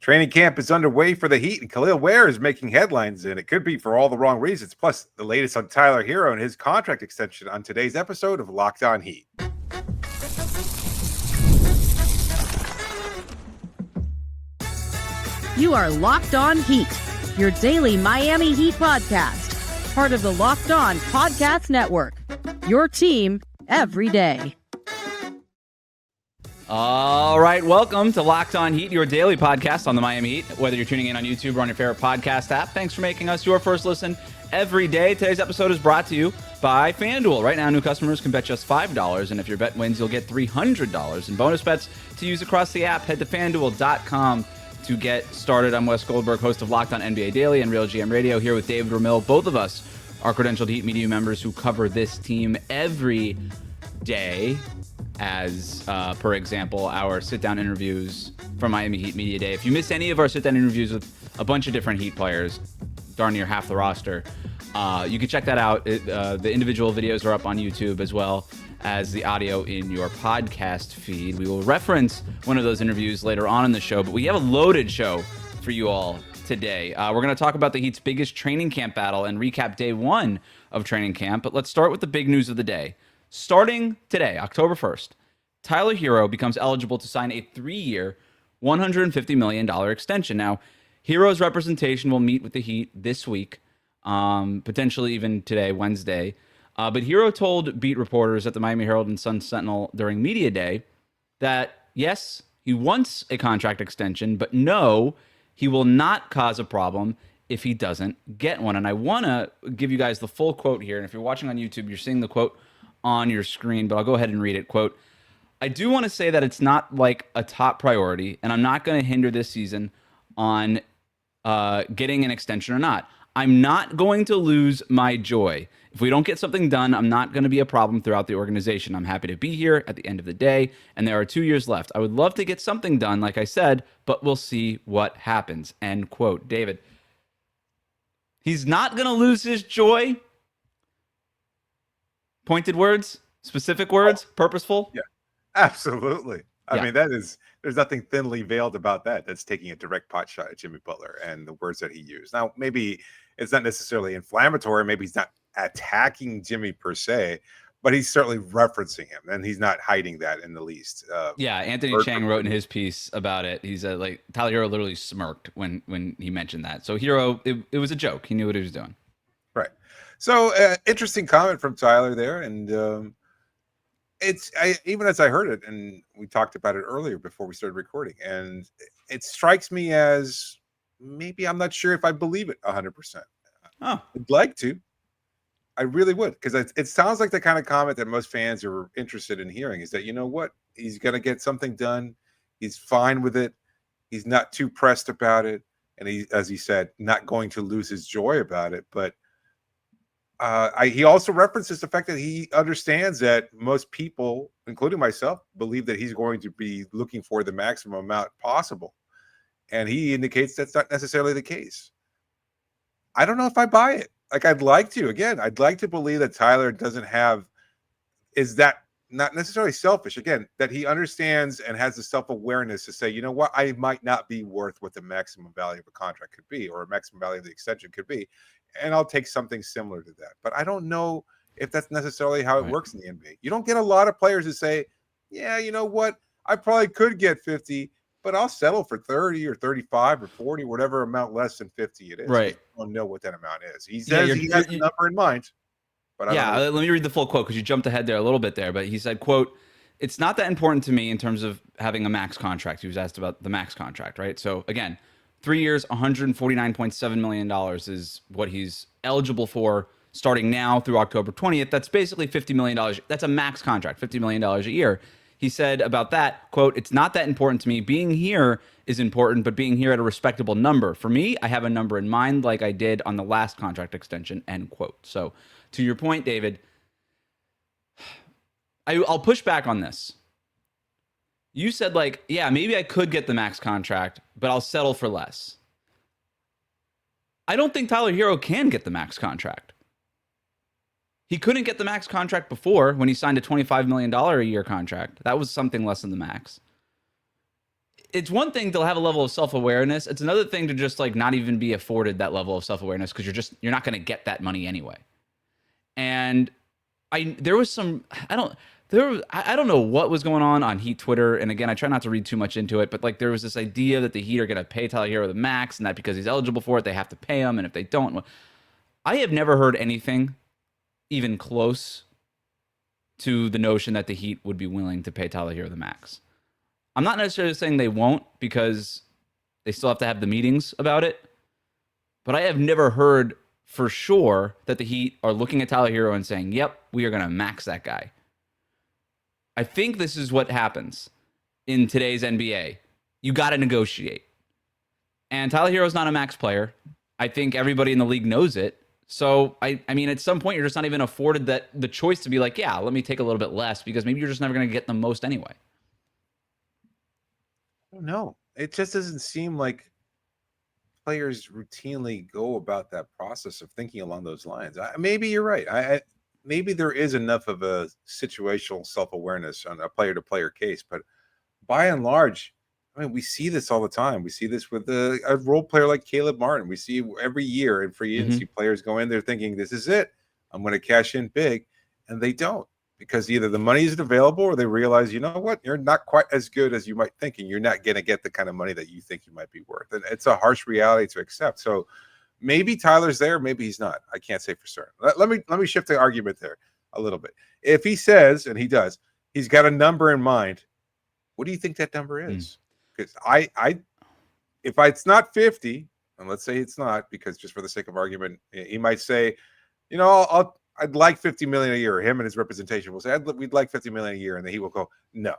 Training camp is underway for the Heat, and Kel'el Ware is making headlines, and it could be for all the wrong reasons. Plus, the latest on Tyler Herro and his contract extension on today's episode of Locked On Heat. You are Locked On Heat, your daily Miami Heat podcast, part of the Locked On Podcast Network, your team every day. All right, welcome to Locked On Heat, your daily podcast on the Miami Heat. Whether you're tuning in on YouTube or on your favorite podcast app, thanks for making us your first listen every day. Today's episode is brought to you by FanDuel. Right now, new customers can bet just $5, and if your bet wins, you'll get $300 in bonus bets to use across the app. Head to FanDuel.com to get started. I'm Wes Goldberg, host of Locked On NBA Daily and Real GM Radio, here with David Ramil. Both of us are credentialed Heat media members who cover this team every day. As, per example, our sit-down interviews from Miami Heat Media Day. If you missed any of our sit-down interviews with a bunch of different Heat players, darn near half the roster, you can check that out. The individual videos are up on YouTube as well as the audio in your podcast feed. We will reference one of those interviews later on in the show, but we have a loaded show for you all today. We're going to talk about the Heat's biggest training camp battle and recap day one of training camp, but let's start with the big news of the day. Starting today, October 1st, Tyler Herro becomes eligible to sign a 3-year, $150 million extension. Now, Herro's representation will meet with the Heat this week, potentially even today, Wednesday. But Herro told beat reporters at the Miami Herald and Sun-Sentinel during Media Day that, yes, he wants a contract extension, but no, he will not cause a problem if he doesn't get one. And I want to give you guys the full quote here. And if you're watching on YouTube, you're seeing the quote on your screen, but I'll go ahead and read it. Quote, I do want to say that it's not like a top priority, and I'm not going to hinder this season on getting an extension or not. I'm not going to lose my joy. If we don't get something done, I'm not going to be a problem throughout the organization. I'm happy to be here at the end of the day, and there are 2 years left. I would love to get something done, like I said, but we'll see what happens. End quote. David, he's not going to lose his joy. Pointed words, specific words, purposeful. Yeah, absolutely. I mean, there's nothing thinly veiled about that. That's taking a direct pot shot at Jimmy Butler and the words that he used. Now, maybe it's not necessarily inflammatory. Maybe he's not attacking Jimmy per se, but he's certainly referencing him, and he's not hiding that in the least. Anthony Chang wrote in his piece about it. He said, like, Tyler Herro literally smirked when he mentioned that. So Herro, it was a joke. He knew what he was doing. Right. So interesting comment from Tyler there, and even as I heard it, and we talked about it earlier before we started recording, and it strikes me as maybe I'm not sure if I believe it 100%. Oh, I'd like to. I really would, because it sounds like the kind of comment that most fans are interested in hearing is that, you know what, he's going to get something done. He's fine with it. He's not too pressed about it. And he, as he said, not going to lose his joy about it. But he also references the fact that he understands that most people, including myself, believe that he's going to be looking for the maximum amount possible. And he indicates that's not necessarily the case. I don't know if I buy it. Like, I'd like to believe that Tyler is that not necessarily selfish. Again, that he understands and has the self-awareness to say, you know what, I might not be worth what the maximum value of a contract could be, or a maximum value of the extension could be. And I'll take something similar to that. But I don't know if that's necessarily how it works in the NBA. You don't get a lot of players who say, yeah, you know what, I probably could get 50, but I'll settle for 30 or 35 or 40, whatever amount less than 50 it is. Right. I don't know what that amount is. He says he has a number in mind. But let me read the full quote, because you jumped ahead there a little bit there. But he said, quote, it's not that important to me in terms of having a max contract. He was asked about the max contract, right? So again, 3 years, $149.7 million is what he's eligible for starting now through October 20th. That's basically $50 million. That's a max contract, $50 million a year. He said about that, quote, it's not that important to me. Being here is important, but being here at a respectable number. For me, I have a number in mind like I did on the last contract extension, end quote. So to your point, David, I'll push back on this. You said, like, yeah, maybe I could get the max contract, but I'll settle for less. I don't think Tyler Herro can get the max contract. He couldn't get the max contract before when he signed a $25 million a year contract. That was something less than the max. it's one thing to have a level of self-awareness. It's another thing to just like not even be afforded that level of self-awareness because you're not going to get that money anyway. And there was some, I don't know what was going on Heat Twitter. And again, I try not to read too much into it, but like there was this idea that the Heat are going to pay Tyler Herro the max, and that because he's eligible for it, they have to pay him. And if they don't, well, I have never heard anything even close to the notion that the Heat would be willing to pay Tyler Herro the max. I'm not necessarily saying they won't because they still have to have the meetings about it, but I have never heard for sure that the Heat are looking at Tyler Herro and saying, yep, we are going to max that guy. I think this is what happens in today's NBA. You got to negotiate. And Tyler Herro's not a max player. I think everybody in the league knows it. So, I mean, at some point, you're just not even afforded the choice to be like, yeah, let me take a little bit less because maybe you're just never going to get the most anyway. I don't know. It just doesn't seem like players routinely go about that process of thinking along those lines. Maybe you're right. Maybe there is enough of a situational self-awareness on a player-to-player case, but by and large, I mean, we see this all the time. We see this with a role player like Caleb Martin. We see every year in free agency players go in there thinking, this is it. I'm going to cash in big. And they don't, because either the money isn't available or they realize, you know what, you're not quite as good as you might think, and you're not going to get the kind of money that you think you might be worth. And it's a harsh reality to accept. So maybe Tyler's there, maybe he's not. I can't say for certain. Let me shift the argument there a little bit. If he says, and he does, he's got a number in mind, what do you think that number is? Because if it's not 50, and let's say it's not, because just for the sake of argument, he might say, you know, I'd like 50 million a year. Him and his representation will say, we'd like 50 million a year, and then he will go, no.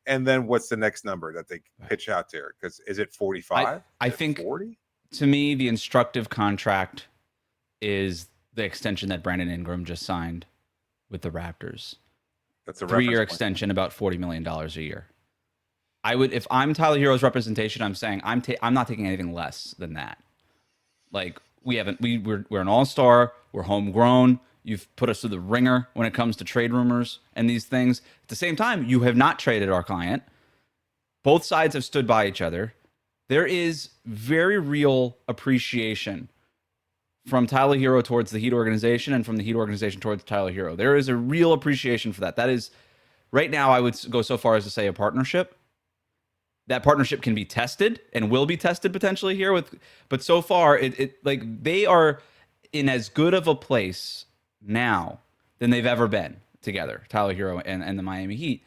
And then what's the next number that they pitch out there? Because is it 45? I think 40. To me, the instructive contract is the extension that Brandon Ingram just signed with the Raptors. That's a 3-year extension, about $40 million a year. I would, if I'm Tyler Herro's representation, I'm saying I'm not taking anything less than that. Like we're an all-star, we're homegrown. You've put us through the ringer when it comes to trade rumors and these things. At the same time, you have not traded our client. Both sides have stood by each other. There is very real appreciation from Tyler Herro towards the Heat organization and from the Heat organization towards Tyler Herro. There is a real appreciation for that. That is, right now, I would go so far as to say a partnership. That partnership can be tested and will be tested potentially here but so far it like they are in as good of a place now than they've ever been together, Tyler Herro and the Miami Heat.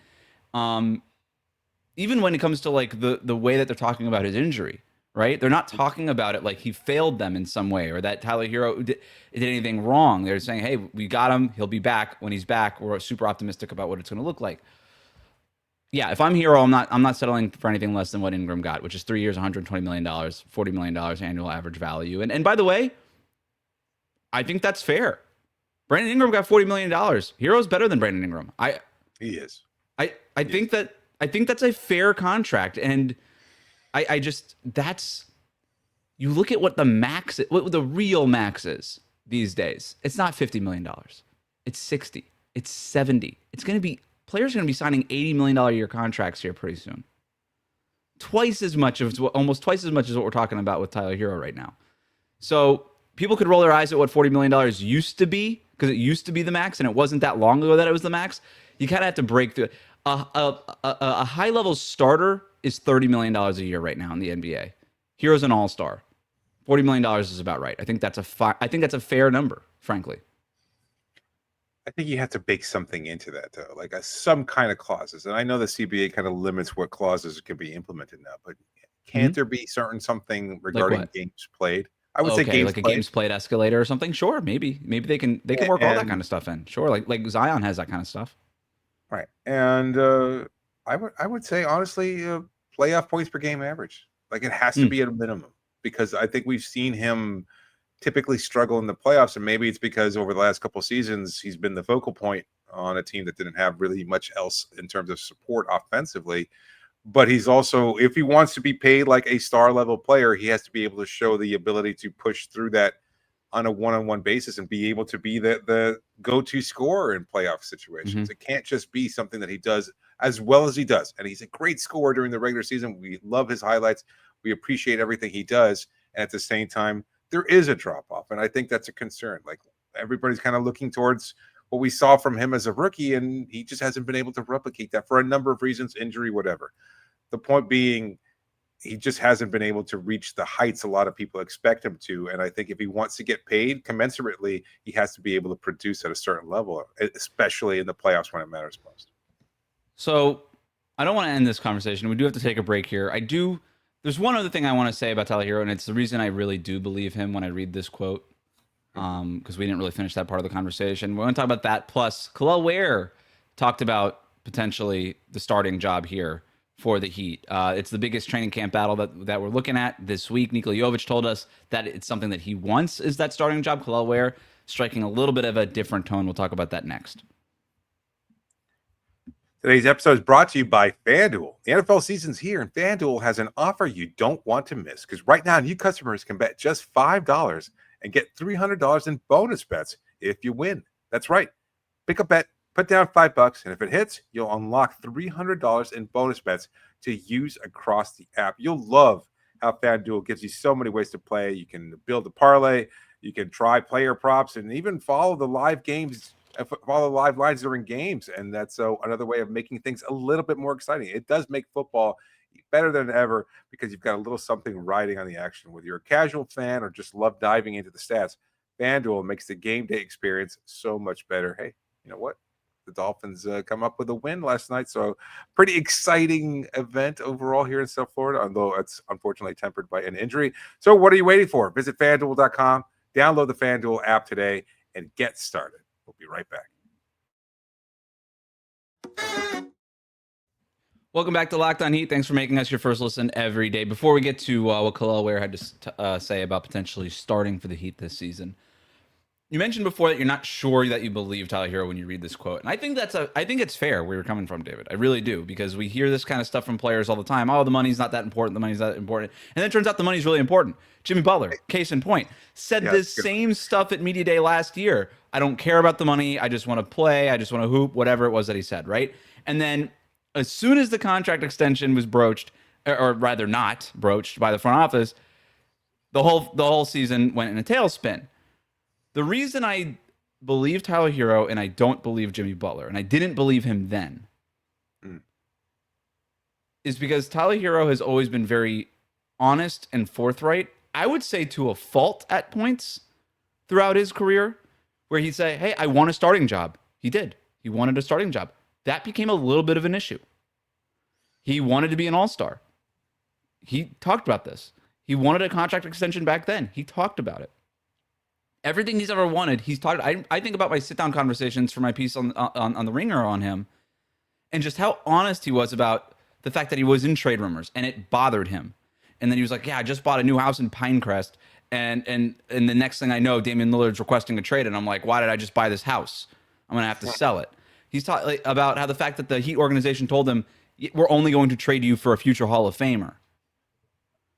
Even when it comes to like the way that they're talking about his injury, right? They're not talking about it like he failed them in some way or that Tyler Herro did anything wrong. They're saying, hey, we got him. He'll be back. When he's back, we're super optimistic about what it's going to look like. Yeah, if I'm Herro, I'm not settling for anything less than what Ingram got, which is 3 years, $120 million, $40 million annual average value. And by the way, I think that's fair. Brandon Ingram got $40 million. Herro's better than Brandon Ingram. He is. I think that's a fair contract. And I just, you look at what the max, what the real max is these days. It's not $50 million. It's 60. It's 70. It's going to be, players are going to be signing $80 million a year contracts here pretty soon. Almost twice as much as what we're talking about with Tyler Herro right now. So people could roll their eyes at what $40 million used to be, because it used to be the max, and it wasn't that long ago that it was the max. You kind of have to break through. A high-level starter is $30 million a year right now in the NBA. Herro's an all-star. $40 million is about right. I think that's a fair number, frankly. I think you have to bake something into that, though, like some kind of clauses. And I know the CBA kind of limits what clauses can be implemented now, but can't there be something regarding like games played? I would say games like a games played escalator or something. Sure, maybe they can work all that kind of stuff in. Sure, like Zion has that kind of stuff. Right, and I would say honestly, playoff points per game average. Like it has to be at a minimum, because I think we've seen him typically struggle in the playoffs, and maybe it's because over the last couple of seasons he's been the focal point on a team that didn't have really much else in terms of support offensively. But he's also, if he wants to be paid like a star level player, he has to be able to show the ability to push through that on a one-on-one basis and be able to be the go-to scorer in playoff situations. It can't just be something that he does as well as he does. And he's a great scorer during the regular season. We love his highlights. We appreciate everything he does. And at the same time, there is a drop-off. And I think that's a concern. Like, everybody's kind of looking towards what we saw from him as a rookie, and he just hasn't been able to replicate that for a number of reasons, injury, whatever. The point being, he just hasn't been able to reach the heights a lot of people expect him to. And I think if he wants to get paid commensurately, he has to be able to produce at a certain level, especially in the playoffs when it matters most. So I don't want to end this conversation. We do have to take a break here. There's one other thing I want to say about Tyler Herro, and it's the reason I really do believe him when I read this quote, because we didn't really finish that part of the conversation. We're going to talk about that. Plus, Kel'el Ware talked about potentially the starting job here for the Heat. It's the biggest training camp battle that we're looking at this week. Nikola Jovic told us that it's something that he wants, is that starting job. Kel'el Ware striking a little bit of a different tone. We'll talk about that next. Today's episode is brought to you by FanDuel. The NFL season's here, and FanDuel has an offer you don't want to miss, because right now new customers can bet just $5 and get $300 in bonus bets if you win. That's right. Pick a bet, put down $5, and if it hits, you'll unlock $300 in bonus bets to use across the app. You'll love how FanDuel gives you so many ways to play. You can build a parlay, you can try player props, and even follow the live games, follow live lines during games. And that's another way of making things a little bit more exciting. It does make football better than ever because you've got a little something riding on the action. Whether you're a casual fan or just love diving into the stats, FanDuel makes the game day experience so much better. Hey, you know what? The Dolphins come up with a win last night, so pretty exciting event overall here in South Florida, although it's unfortunately tempered by an injury. So what are you waiting for? Visit FanDuel.com, download the FanDuel app today, and get started. We'll be right back. Welcome back to Locked On Heat. Thanks for making us your first listen every day. Before we get to what Kel'el Ware had to say about potentially starting for the Heat this season, you mentioned before that you're not sure that you believe Tyler Herro when you read this quote, and I think it's fair where you're coming from, David. I really do, because we hear this kind of stuff from players all the time. Oh, the money's not that important. The money's not important, and then it turns out the money's really important. Jimmy Butler, case in point, said this same stuff at Media Day last year. I don't care about the money. I just want to play. I just want to hoop. Whatever it was that he said, right? And then as soon as the contract extension was broached, or rather not broached by the front office, the whole season went in a tailspin. The reason I believe Tyler Herro and I don't believe Jimmy Butler, and I didn't believe him then, is because Tyler Herro has always been very honest and forthright. I would say to a fault at points throughout his career, where he'd say, hey, I want a starting job. He did. He wanted a starting job. That became a little bit of an issue. He wanted to be an all-star. He talked about this. He wanted a contract extension back then. He talked about it. Everything he's ever wanted, he's talked. I think about my sit-down conversations for my piece on the Ringer on him, and just how honest he was about the fact that he was in trade rumors, and it bothered him. And then he was like, yeah, I just bought a new house in Pinecrest, and the next thing I know, Damian Lillard's requesting a trade, and I'm like, why did I just buy this house? I'm going to have to sell it. He's talking about how the fact that the Heat organization told him, we're only going to trade you for a future Hall of Famer.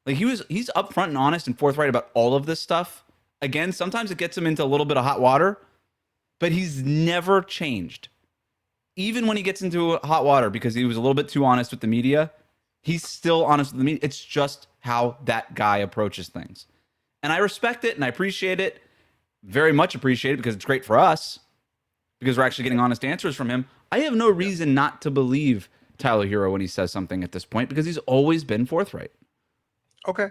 Like, he's upfront and honest and forthright about all of this stuff. Again, sometimes it gets him into a little bit of hot water, but he's never changed. Even when he gets into hot water because he was a little bit too honest with the media, he's still honest with the media. It's just how that guy approaches things. And I respect it and I appreciate it, very much appreciate it, because it's great for us, because we're actually getting honest answers from him. I have no reason not to believe Tyler Herro when he says something at this point, because he's always been forthright. Okay.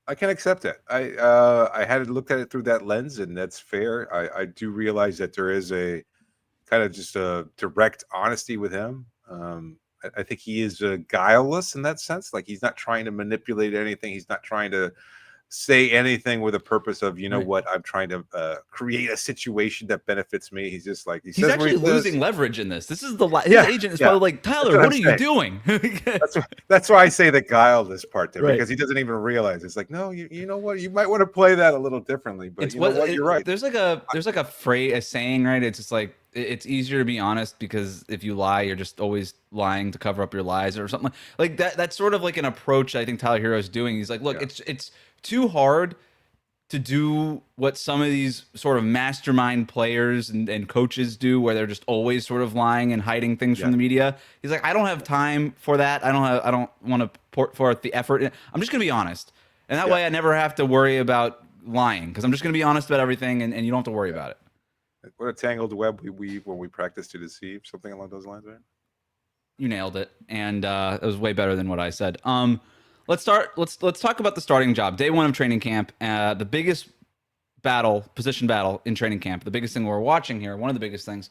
I can accept that. I hadn't looked at it through that lens, and that's fair. I do realize that there is a kind of just a direct honesty with him. I think he is guileless in that sense. Like, he's not trying to manipulate anything. He's not trying to say anything with a purpose of, you know what, I'm trying to create a situation that benefits me. He's just like, he's actually losing leverage in this. This is his agent is probably like, Tyler, what are you doing? that's why I say the guileless part there, because he doesn't even realize. It's like, no, you know what, you might want to play that a little differently, but you're right. There's like a phrase, a saying, right? It's just like, it's easier to be honest, because if you lie, you're just always lying to cover up your lies or something like that. That's sort of like an approach I think Tyler Herro is doing. He's like, look, it's too hard to do what some of these sort of mastermind players and coaches do, where they're just always sort of lying and hiding things from Yeah. the media. He's like, I don't have time for that. I don't want to put forth the effort. I'm just going to be honest. And that Yeah. way I never have to worry about lying, because I'm just going to be honest about everything, and you don't have to worry about it. What a tangled web we weave when we practice to deceive, something along those lines, right? You nailed it, and it was way better than what I said. Let's start. Let's talk about the starting job. Day 1 of training camp. The biggest position battle in training camp. The biggest thing we're watching here, one of the biggest things,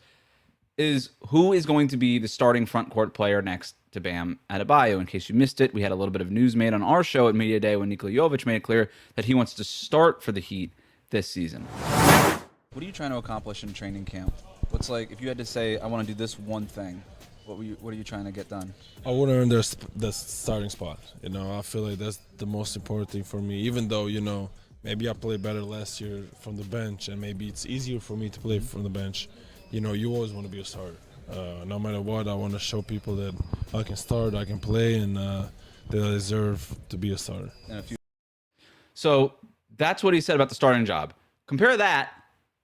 is who is going to be the starting front court player next to Bam Adebayo. In case you missed it, we had a little bit of news made on our show at Media Day when Nikola Jovic made it clear that he wants to start for the Heat this season. What are you trying to accomplish in training camp? What's like, if you had to say, I want to do this one thing, what are you trying to get done? I want to earn the starting spot. I feel like that's the most important thing for me. Even though, maybe I played better last year from the bench, and maybe it's easier for me to play from the bench. You always want to be a starter. No matter what, I want to show people that I can start, I can play, and that I deserve to be a starter. So that's what he said about the starting job. Compare that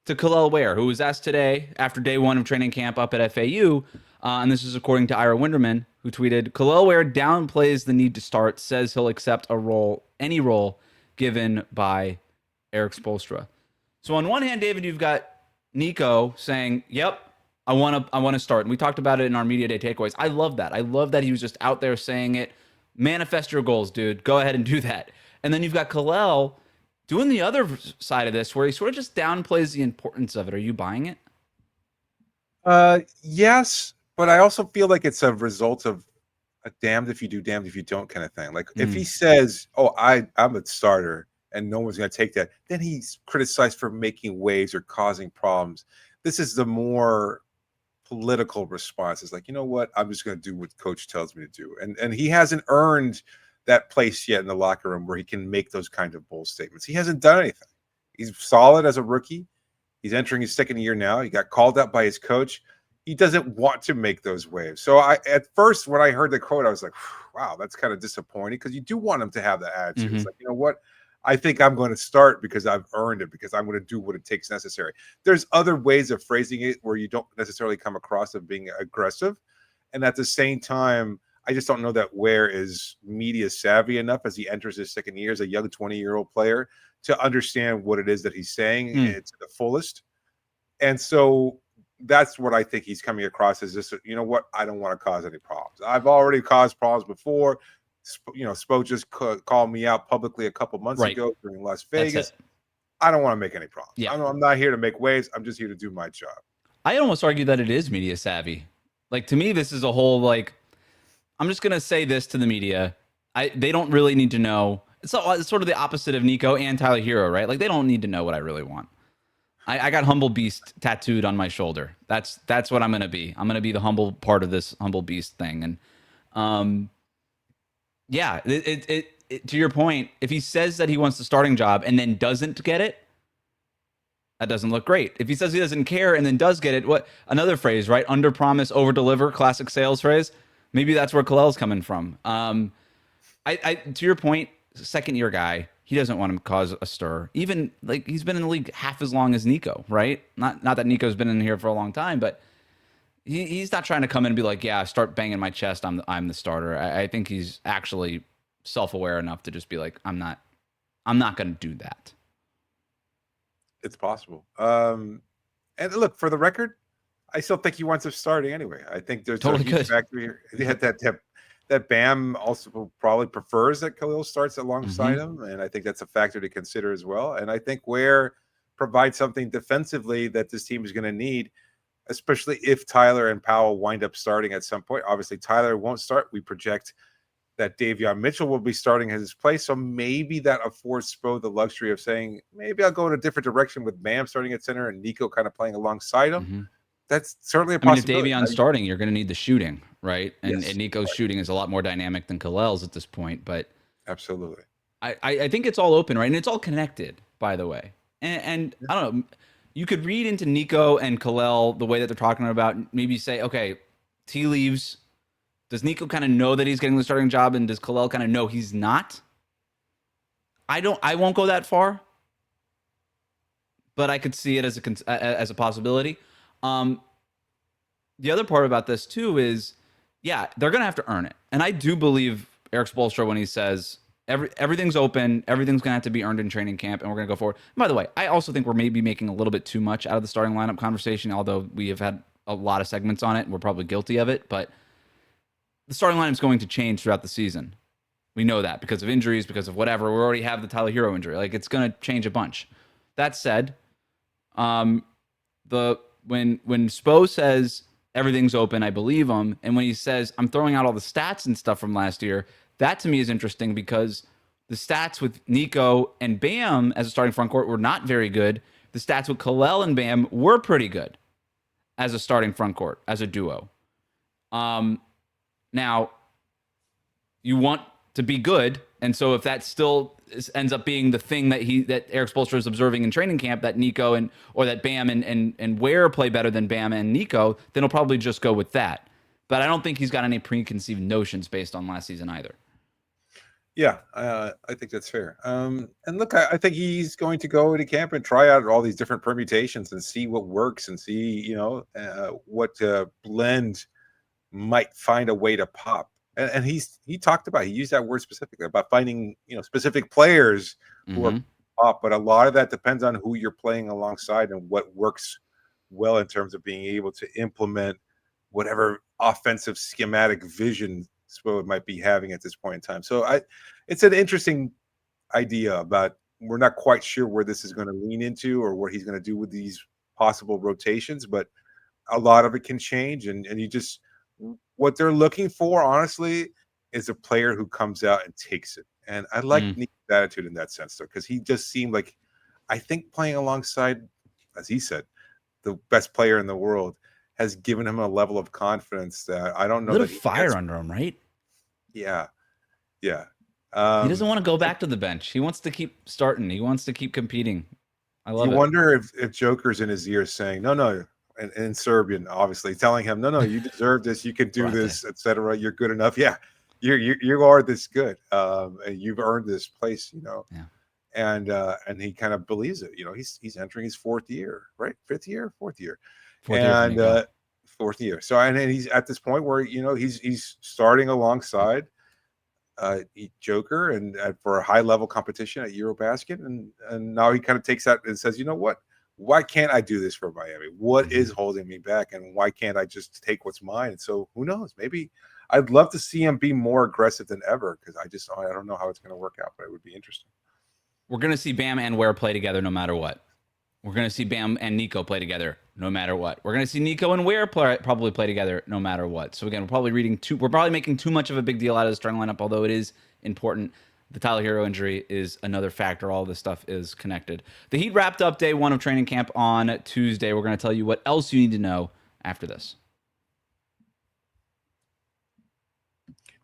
to Kel'el Ware, who was asked today after day 1 of training camp up at FAU, and this is according to Ira Winderman, who tweeted, Kel'el Ware downplays the need to start, says he'll accept any role given by Eric Spoelstra. So on one hand, David, you've got Nico saying, yep, I want to start. And we talked about it in our Media Day takeaways. I love that. I love that he was just out there saying it. Manifest your goals, dude. Go ahead and do that. And then you've got Kel'el doing the other side of this, where he sort of just downplays the importance of it. Are you buying it? Yes, but I also feel like it's a result of a damned if you do, damned if you don't kind of thing. Like if he says, "Oh, I'm a starter," and no one's going to take that, then he's criticized for making waves or causing problems. This is the more political response. It's like, you know what? I'm just going to do what coach tells me to do, and he hasn't earned that place yet in the locker room where he can make those kind of bold statements. He hasn't done anything. He's solid as a rookie. He's entering his second year now. He got called up by his coach. He doesn't want to make those waves. So at first, when I heard the quote, I was like, wow, that's kind of disappointing, because you do want him to have that attitude. It's like, you know what? I think I'm going to start because I've earned it, because I'm going to do what it takes necessary. There's other ways of phrasing it where you don't necessarily come across of being aggressive. And at the same time, I just don't know that Ware is media savvy enough as he enters his second year as a young 20-year-old player to understand what it is that he's saying to the fullest. And so that's what I think he's coming across as, just, you know what, I don't want to cause any problems. I've already caused problems before. Spo just called me out publicly a couple months ago during Las Vegas. I don't want to make any problems. Yeah. I'm not here to make waves. I'm just here to do my job. I almost argue that it is media savvy. Like, to me, this is a whole, like, I'm just going to say this to the media. They don't really need to know. It's sort of the opposite of Nico and Tyler Herro, right? Like, they don't need to know what I really want. I got Humble Beast tattooed on my shoulder. That's what I'm going to be. I'm going to be the humble part of this Humble Beast thing. And yeah, to your point, if he says that he wants the starting job and then doesn't get it, that doesn't look great. If he says he doesn't care and then does get it, what another phrase, right? Under promise, over deliver, classic sales phrase. Maybe that's where Kel'el's coming from. To your point, second year guy, he doesn't want him to cause a stir. Even like he's been in the league half as long as Nico, right? Not that Nico's been in here for a long time, but he's not trying to come in and be like, yeah, start banging my chest. I'm the starter. I think he's actually self-aware enough to just be like, I'm not going to do that. It's possible. And look, for the record, I still think he wants him starting anyway. I think there's totally a huge factor here. He had that Bam also probably prefers that Kel'el starts alongside him, and I think that's a factor to consider as well. And I think Ware provides something defensively that this team is going to need, especially if Tyler and Powell wind up starting at some point. Obviously, Tyler won't start. We project that Davion Mitchell will be starting in his place, so maybe that affords Spo the luxury of saying, maybe I'll go in a different direction with Bam starting at center and Nico kind of playing alongside him. That's certainly a possibility. I mean, if Davion's starting, you're going to need the shooting, right? And Nico's shooting is a lot more dynamic than Kel'el's at this point. But absolutely, I think it's all open, right? And it's all connected, by the way. And I don't know, you could read into Nico and Kel'el the way that they're talking about. Maybe say, okay, tea leaves. Does Nico kind of know that he's getting the starting job, and does Kel'el kind of know he's not? I won't go that far. but I could see it as a possibility. The other part about this too is, yeah, they're going to have to earn it. And I do believe Eric Spoelstra when he says everything's open, everything's going to have to be earned in training camp, and we're going to go forward. And by the way, I also think we're maybe making a little bit too much out of the starting lineup conversation, although we have had a lot of segments on it, and we're probably guilty of it. But the starting lineup is going to change throughout the season. We know that because of injuries, because of whatever. We already have the Tyler Herro injury. Like, it's going to change a bunch. That said, when Spo says everything's open, I believe him. And when he says, I'm throwing out all the stats and stuff from last year, that to me is interesting because the stats with Nico and Bam as a starting front court were not very good. The stats with Kel'el and Bam were pretty good as a starting front court, as a duo. Now, you want to be good, and so if that still ends up being the thing that Eric Spoelstra is observing in training camp, that Nico or that Bam and Ware play better than Bam and Nico, then he'll probably just go with that. But I don't think he's got any preconceived notions based on last season either. Yeah, I think that's fair. And look, I think he's going to go to camp and try out all these different permutations and see what works and see, what blend might find a way to pop. And he talked about, he used that word specifically about finding, specific players who are pop, but a lot of that depends on who you're playing alongside and what works well in terms of being able to implement whatever offensive schematic vision Spo might be having at this point in time. So it's an interesting idea about, we're not quite sure where this is going to lean into or what he's going to do with these possible rotations, but a lot of it can change. And you just, what they're looking for, honestly, is a player who comes out and takes it. And I like Nick's attitude in that sense, though, because he just seemed like, I think playing alongside, as he said, the best player in the world has given him a level of confidence that I don't know. A little fire under him, right? Yeah. Yeah. He doesn't want to go back to the bench. He wants to keep starting. He wants to keep competing. I love it. You wonder if Joker's in his ear saying, no, and in Serbian, obviously, telling him, no, you deserve this. You can do this, etc. You're good enough. Yeah. You are this good. And you've earned this place, Yeah. And he kind of believes it. He's entering his fourth year, right? Fourth year. Fourth year. So, and he's at this point where, he's starting alongside Joker and for a high level competition at Eurobasket. And now he kind of takes that and says, you know what? Why can't I do this for Miami? What is holding me back? And why can't I just take what's mine? And so who knows? Maybe I'd love to see him be more aggressive than ever, because I don't know how it's going to work out, but it would be interesting. We're going to see Bam and Ware play together no matter what. We're going to see Bam and Nico play together no matter what. We're going to see Nico and Ware probably play together no matter what. So again, we're probably making too much of a big deal out of the starting lineup, although it is important. The Tyler Herro injury is another factor. All this stuff is connected. The Heat wrapped up day one of training camp on Tuesday. We're going to tell you what else you need to know after this.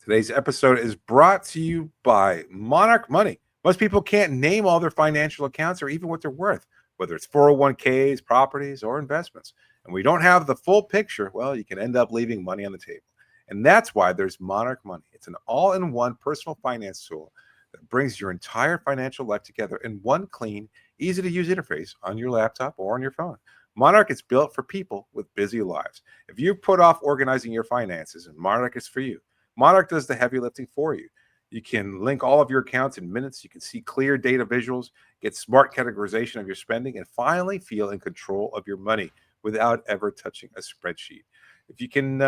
Today's episode is brought to you by Monarch Money. Most people can't name all their financial accounts or even what they're worth, whether it's 401ks, properties, or investments. And we don't have the full picture. Well, you can end up leaving money on the table. And that's why there's Monarch Money. It's an all-in-one personal finance tool that brings your entire financial life together in one clean, easy-to-use interface on your laptop or on your phone. Monarch is built for people with busy lives. If you put off organizing your finances, Monarch is for you. Monarch does the heavy lifting for you. You can link all of your accounts in minutes. You can see clear data visuals, get smart categorization of your spending, and finally feel in control of your money without ever touching a spreadsheet. If you can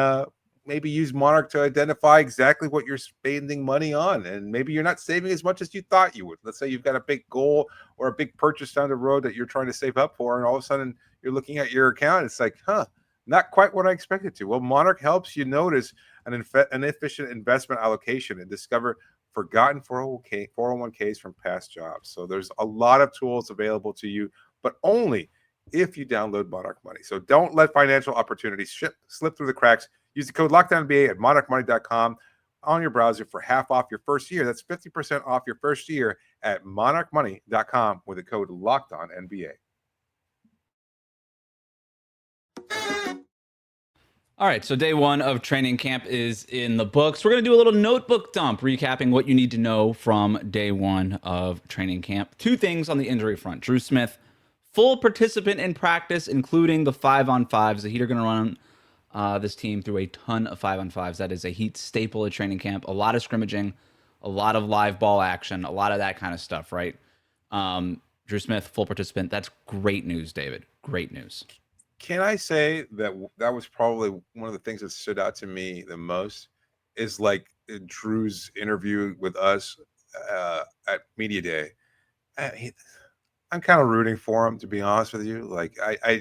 maybe use Monarch to identify exactly what you're spending money on, and maybe you're not saving as much as you thought you would. Let's say you've got a big goal or a big purchase down the road that you're trying to save up for, and all of a sudden you're looking at your account. It's like, not quite what I expected to. Well, Monarch helps you notice an efficient investment allocation and discover forgotten 401ks from past jobs. So there's a lot of tools available to you, but only if you download Monarch Money. So don't let financial opportunities slip through the cracks. Use the code LOCKDOWNNBA at monarchmoney.com on your browser for half off your first year. That's 50% off your first year at monarchmoney.com with the code LOCKEDONNBA. All right, so day one of training camp is in the books. We're going to do a little notebook dump, recapping what you need to know from day one of training camp. Two things on the injury front. Dru Smith full participant in practice, including the 5-on-5s. The Heat are going to run this team through a ton of 5-on-5s. That is a Heat staple at training camp. A lot of scrimmaging, a lot of live ball action, a lot of that kind of stuff, right? Dru Smith, full participant. That's great news, David. Great news. Can I say that that was probably one of the things that stood out to me the most is like Dru's interview with us at Media Day. I'm kind of rooting for him, to be honest with you. Like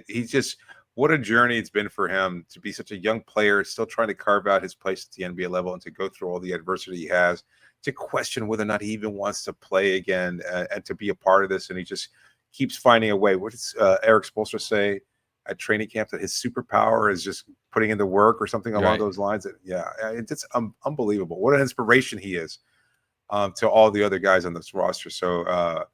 he's just, what a journey it's been for him to be such a young player, still trying to carve out his place at the NBA level and to go through all the adversity he has, to question whether or not he even wants to play again and to be a part of this. And he just keeps finding a way. What does Eric Spoelstra say at training camp, that his superpower is just putting in the work or something along those lines? Yeah, it's unbelievable. What an inspiration he is to all the other guys on this roster. So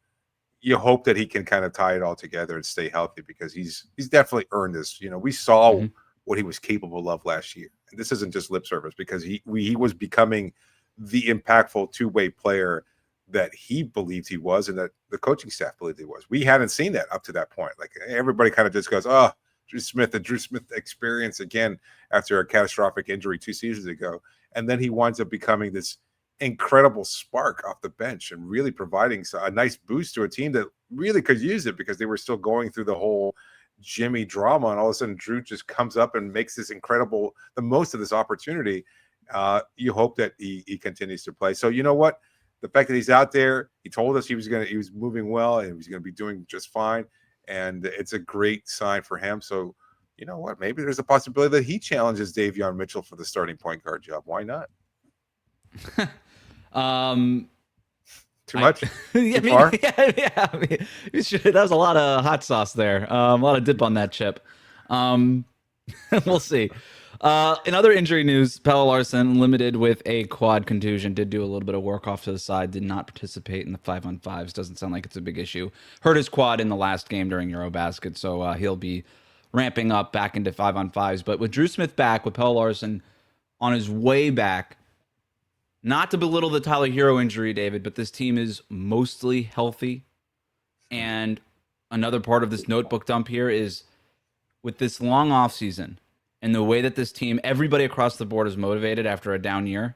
you hope that he can kind of tie it all together and stay healthy, because he's definitely earned this. You know, we saw what he was capable of last year. And this isn't just lip service, because he was becoming the impactful two-way player that he believed he was, and that the coaching staff believed he was. We hadn't seen that up to that point. Like, everybody kind of just goes, oh, Dru Smith, the Dru Smith experience again after a catastrophic injury 2 seasons ago. And then he winds up becoming this incredible spark off the bench and really providing a nice boost to a team that really could use it, because they were still going through the whole Jimmy drama. And all of a sudden, Dru just comes up and makes this the most of this opportunity. You hope that he continues to play. So you know what? The fact that he's out there, he told us he was moving well and he was going to be doing just fine. And it's a great sign for him. So you know what? Maybe there's a possibility that he challenges Davion Mitchell for the starting point guard job. Why not? Too much? Too far? Yeah. That was a lot of hot sauce there. A lot of dip on that chip. We'll see. In other injury news, Pelle Larsson, limited with a quad contusion, did do a little bit of work off to the side, did not participate in the 5-on-5s. Doesn't sound like it's a big issue. Hurt his quad in the last game during Eurobasket, so he'll be ramping up back into 5-on-5s. But with Dru Smith back, with Pelle Larsson on his way back, not to belittle the Tyler Herro injury, David, but this team is mostly healthy. And another part of this notebook dump here is, with this long offseason, and the way that this team, everybody across the board is motivated after a down year,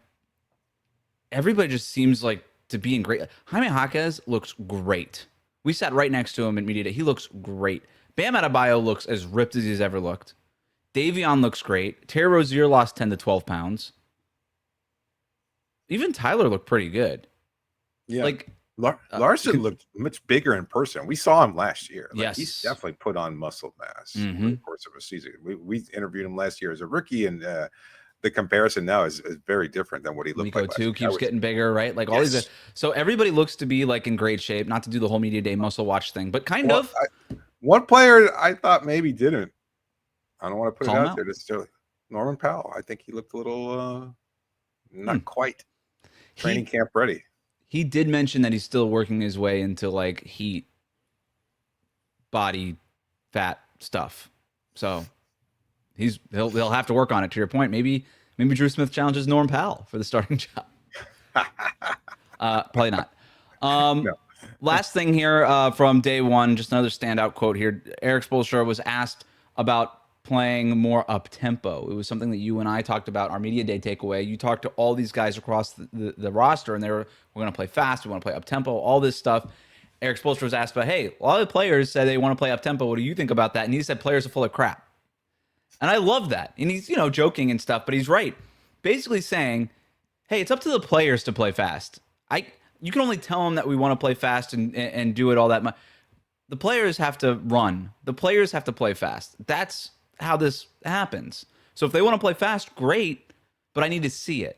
everybody just seems like to be in great. Jaime Jaquez looks great. We sat right next to him at Media Day. He looks great. Bam Adebayo looks as ripped as he's ever looked. Davion looks great. Terry Rozier lost 10 to 12 pounds. Even Tyler looked pretty good. Yeah. Like Larsson looked much bigger in person. We saw him last year. Like, he's definitely put on muscle mass over the course of a season. We interviewed him last year as a rookie, and the comparison now is very different than what he looked like. Nico too keeps getting bigger, right? Like all these. So everybody looks to be like in great shape. Not to do the whole Media Day muscle watch thing, but kind of. One player I thought maybe didn't. I don't want to put it out there necessarily. Norman Powell. I think he looked a little not quite training camp ready. He did mention that he's still working his way into like heat, body, fat stuff. So he'll have to work on it. To your point, maybe Dru Smith challenges Norm Powell for the starting job. Probably not. No. Last thing here from day one, just another standout quote here. Eric Spoelstra was asked about playing more up tempo. It was something that you and I talked about, our Media Day takeaway. You talked to all these guys across the roster, and we're going to play fast, we want to play up tempo, all this stuff. Eric Spoelstra was asked about, hey, a lot of the players said they want to play up tempo. What do you think about that? And he said players are full of crap. And I love that. And he's, joking and stuff, but he's right. Basically saying, hey, it's up to the players to play fast. You can only tell them that we want to play fast and do it all that much. The players have to run. The players have to play fast. That's how this happens. So if they want to play fast, great, but I need to see it,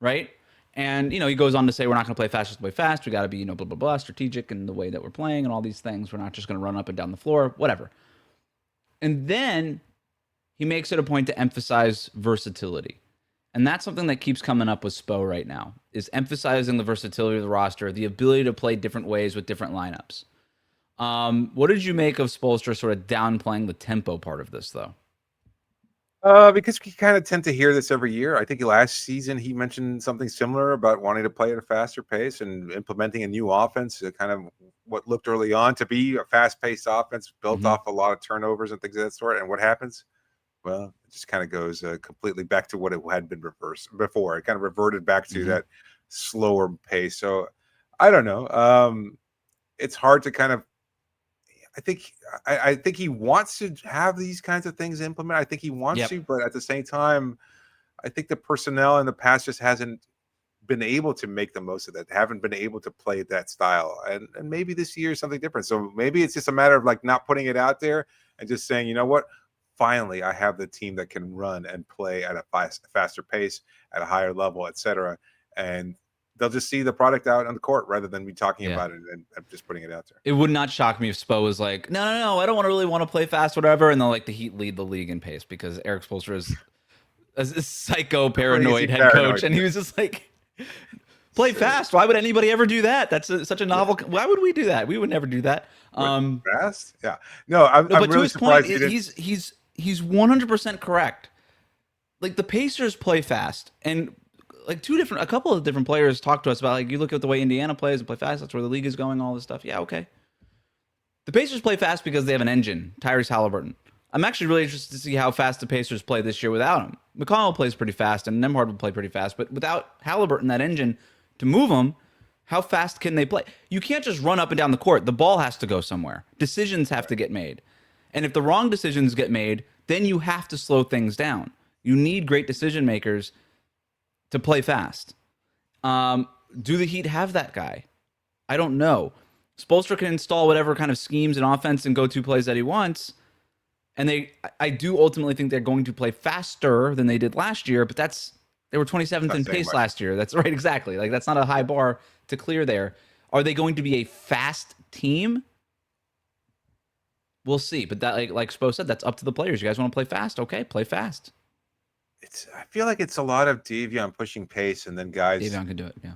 right? And, he goes on to say, we're not going to play fast just to play fast. We got to be, blah, blah, blah, strategic in the way that we're playing and all these things. We're not just going to run up and down the floor, whatever. And then he makes it a point to emphasize versatility. And that's something that keeps coming up with Spo right now, is emphasizing the versatility of the roster, the ability to play different ways with different lineups. What did you make of Spoelstra sort of downplaying the tempo part of this, though? Because we kind of tend to hear this every year. I think last season he mentioned something similar about wanting to play at a faster pace and implementing a new offense, kind of what looked early on to be a fast-paced offense built off a lot of turnovers and things of that sort. And what happens? Well, it just kind of goes completely back to what it had been reversed before. It kind of reverted back to that slower pace. So I don't know. It's hard to kind of. I think he wants to have these kinds of things implemented. I think he wants to, but at the same time, I think the personnel in the past just hasn't been able to make the most of that. Haven't been able to play that style, and maybe this year is something different. So maybe it's just a matter of like not putting it out there and just saying, you know what, finally I have the team that can run and play at a faster pace, at a higher level, etc. And they'll just see the product out on the court rather than me talking about it and just putting it out there. It would not shock me if Spo was like, no, I don't really want to play fast, whatever. And they'll like the Heat lead the league in pace because Eric Spoelstra is a psycho paranoid head coach. And he was just like, play fast. Why would anybody ever do that? That's such a novel. Why would we do that? We would never do that. Fast? Yeah. No, I'm but really to his surprised. Point, he's 100% correct. Like the Pacers play fast, and like a couple of different players talk to us about, like, you look at the way Indiana plays and play fast. That's where the league is going. All this stuff. Yeah, okay. The Pacers play fast because they have an engine, Tyrese Halliburton. I'm actually really interested to see how fast the Pacers play this year without him. McConnell plays pretty fast, and Nembhard will play pretty fast, but without Halliburton, that engine to move them, how fast can they play? You can't just run up and down the court. The ball has to go somewhere. Decisions have to get made. And if the wrong decisions get made, then you have to slow things down. You need great decision makers to play fast. Do the Heat have that guy? I don't know. Spoelstra can install whatever kind of schemes and offense and go-to plays that he wants. And I do ultimately think they're going to play faster than they did last year, but they were 27th in pace last year. That's right, exactly. Like, that's not a high bar to clear there. Are they going to be a fast team? We'll see. But that, like Spo said, that's up to the players. You guys want to play fast? Okay, play fast. I feel like it's a lot of Davion pushing pace, and then guys. Davion can do it. Yeah.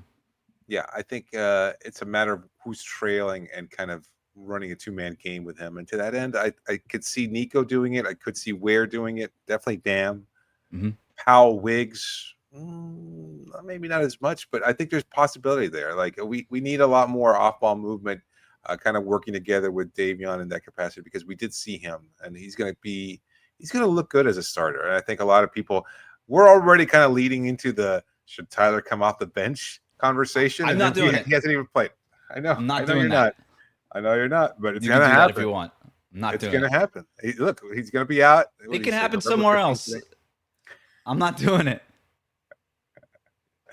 Yeah, I think it's a matter of who's trailing and kind of running a two-man game with him. And to that end, I could see Nico doing it. I could see Ware doing it. Definitely Dam. Powell, Wiggs, maybe not as much, but I think there's possibility there. Like we need a lot more off-ball movement, kind of working together with Davion in that capacity, because we did see him, and he's going to look good as a starter. And I think a lot of people, we're already kind of leading into the should Tyler come off the bench conversation. I'm not doing it. He hasn't even played. I know. I'm not I know doing you're that. Not. I know you're not, but it's You going to can do happen that if you want. I'm not doing it. It's going to happen. Look, he's going to be out. It can happen somewhere else. I'm not doing it.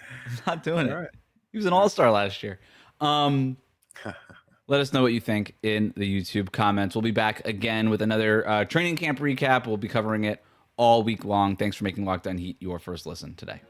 I'm not doing it. Right. He was an all-star last year. Let us know what you think in the YouTube comments. We'll be back again with another training camp recap. We'll be covering it all week long. Thanks for making Locked On Heat your first listen today.